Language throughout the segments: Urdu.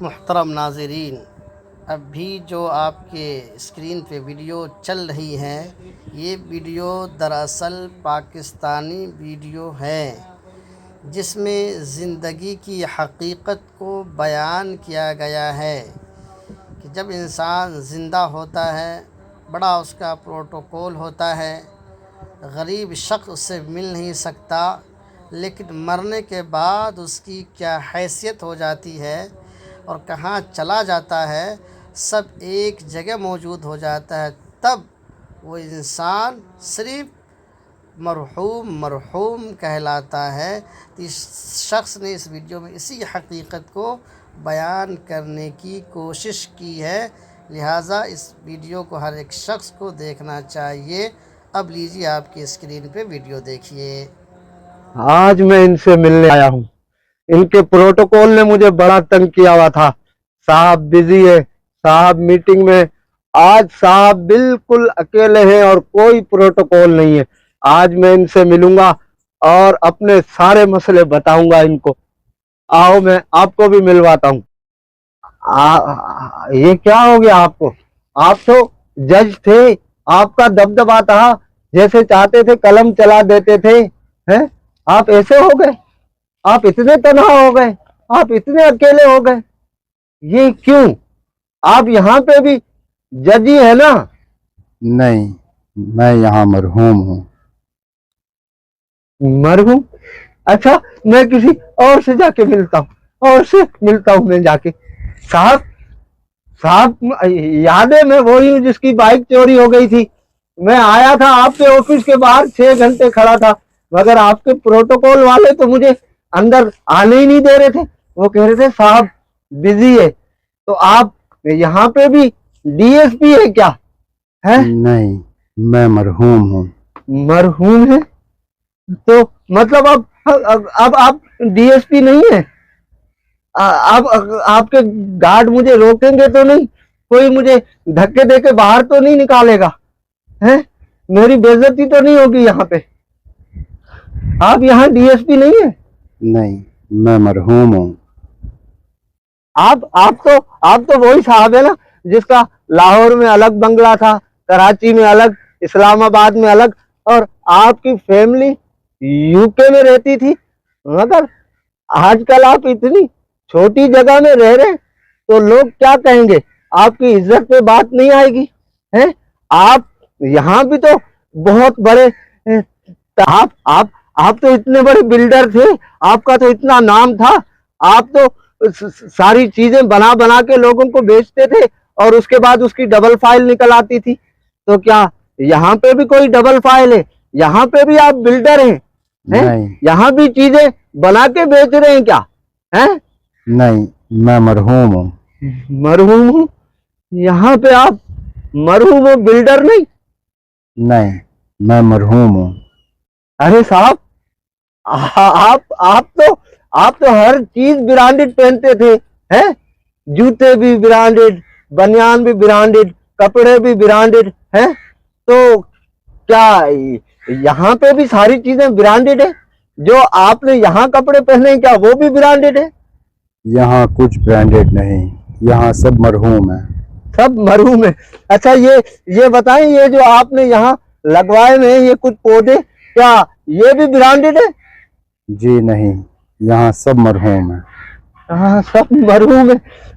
محترم ناظرین، ابھی جو آپ کے اسکرین پہ ویڈیو چل رہی ہے، یہ ویڈیو دراصل پاکستانی ویڈیو ہے جس میں زندگی کی حقیقت کو بیان کیا گیا ہے کہ جب انسان زندہ ہوتا ہے بڑا اس کا پروٹوکول ہوتا ہے، غریب شخص اس سے مل نہیں سکتا، لیکن مرنے کے بعد اس کی کیا حیثیت ہو جاتی ہے اور کہاں چلا جاتا ہے، سب ایک جگہ موجود ہو جاتا ہے، تب وہ انسان صرف مرحوم کہلاتا ہے۔ اس شخص نے اس ویڈیو میں اسی حقیقت کو بیان کرنے کی کوشش کی ہے، لہٰذا اس ویڈیو کو ہر ایک شخص کو دیکھنا چاہیے۔ اب لیجیے آپ کی اسکرین پہ ویڈیو دیکھیے۔ آج میں ان سے ملنے آیا ہوں۔ ان کے پروٹوکول نے مجھے بڑا تنگ کیا ہوا تھا۔ صاحب بزی ہے، صاحب میٹنگ میں، آج صاحب بالکل اکیلے ہیں اور کوئی پروٹوکول نہیں ہے۔ آج میں ان سے ملوں گا اور اپنے سارے مسئلے بتاؤں گا ان کو۔ آؤ میں آپ کو بھی ملواتا ہوں۔ یہ کیا ہو گیا آپ کو؟ آپ تو جج تھے، آپ کا دبدبا تھا، جیسے چاہتے تھے قلم چلا دیتے تھے، ہیں؟ آپ ایسے ہو گئے؟ آپ اتنے تنہا ہو گئے؟ آپ اتنے اکیلے ہو گئے؟ یہ کیوں؟ آپ یہاں پہ بھی جج ہی ہے نا؟ نہیں، میں یہاں مرحوم ہوں۔ مرحوم؟ اچھا، میں کسی اور سے جا کے ملتا ہوں، میں جا کے۔ صاحب یاد ہے میں وہی ہوں جس کی بائک چوری ہو گئی تھی۔ میں آیا تھا آپ کے آفس کے باہر 6 گھنٹے کھڑا تھا، مگر آپ کے پروٹوکول والے تو مجھے اندر آنے ہی نہیں دے رہے تھے۔ وہ کہہ رہے تھے صاحب بزی ہے۔ تو آپ یہاں پہ بھی ڈی ایس پی ہے کیا؟ ہے؟ نہیں، میں مرحوم ہوں۔ مرحوم ہے تو مطلب اب آپ ڈی ایس پی نہیں ہے؟ آپ کے گارڈ مجھے روکیں گے تو نہیں؟ کوئی مجھے دھکے دے کے باہر تو نہیں نکالے گا؟ ہیں؟ میری بے عزتی تو نہیں ہوگی یہاں پہ؟ آپ یہاں ڈی ایس پی نہیں ہے؟ نہیں، میں مرحوم ہوں۔ آپ تو وہی صاحب ہے نا جس کا لاہور میں الگ بنگلہ تھا، کراچی میں الگ، اسلام آباد میں الگ، اور آپ کی فیملی یو کے میں رہتی تھی، مگر آج کل آپ اتنی چھوٹی جگہ میں رہ رہے تو لوگ کیا کہیں گے؟ آپ کی عزت پہ بات نہیں آئے گی؟ ہیں؟ آپ یہاں بھی تو بہت بڑے، آپ تو اتنے بڑے بلڈر تھے، آپ کا تو اتنا نام تھا، آپ تو ساری چیزیں بنا کے لوگوں کو بیچتے تھے اور اس کے بعد اس کی ڈبل فائل نکل آتی تھی۔ تو کیا یہاں پہ بھی کوئی ڈبل فائل ہے؟ یہاں پہ بھی آپ بلڈر ہیں؟ نہیں، یہاں بھی چیزیں بنا کے بیچ رہے ہیں کیا؟ نہیں، میں مرحوم ہوں۔ مرحوم ہوں؟ یہاں پہ آپ مرحوم ہو، بلڈر نہیں؟ نہیں، میں مرحوم ہوں۔ ارے صاحب آپ تو ہر چیز برانڈڈ پہنتے تھے، ہیں؟ جوتے بھی برانڈڈ، بنیان بھی برانڈڈ، کپڑے بھی برانڈڈ، ہیں؟ تو کیا یہاں پہ بھی ساری چیزیں برانڈڈ ہیں؟ جو آپ نے یہاں کپڑے پہنے ہیں کیا وہ بھی برانڈڈ ہے؟ یہاں کچھ برانڈڈ نہیں، یہاں سب مرحوم ہیں۔ سب مرحوم ہے؟ اچھا یہ بتائیں، یہ جو آپ نے یہاں لگوائے میں یہ کچھ پودے، کیا یہ بھی برانڈڈ ہے؟ جی نہیں، یہاں سب مرحوم ہیں۔ ہاں، سب مرحوم ہے؟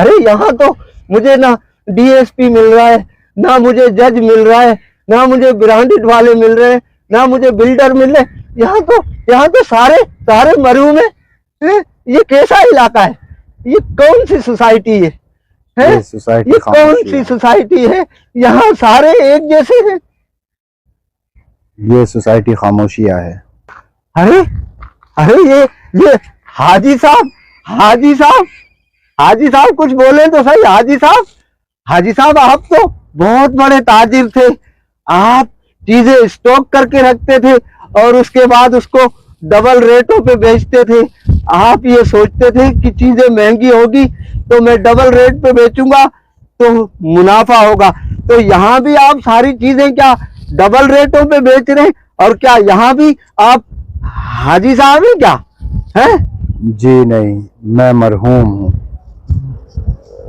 ارے یہاں تو مجھے نہ ڈی ایس پی مل رہا ہے، نہ مجھے جج مل رہا ہے، نہ مجھے برانڈڈ والے مل رہے ہیں، نہ مجھے بلڈر مل رہے ہیں۔ یہاں تو سارے مرحوم ہیں۔ یہ کیسا علاقہ ہے؟ یہ کون سی سوسائٹی ہے؟ یہ کون سی سوسائٹی ہے؟ یہاں سارے ایک جیسے ہیں؟ یہ سوسائٹی خاموشیہ ہے۔ ارے یہ حاجی صاحب کچھ بولیں تو صحیح۔ حاجی صاحب آپ تو بہت بڑے تاجر تھے، آپ چیزیں اسٹاک کر کے رکھتے تھے اور اس کے بعد اس کو ڈبل ریٹوں پہ بیچتے تھے۔ آپ یہ سوچتے تھے کہ چیزیں مہنگی ہوگی تو میں ڈبل ریٹ پہ بیچوں گا تو منافع ہوگا۔ تو یہاں بھی آپ ساری چیزیں کیا ڈبل ریٹوں پہ بیچ رہے ہیں؟ اور کیا یہاں بھی آپ حاجی صاحب ہیں کیا؟ جی نہیں، میں مرحوم ہوں۔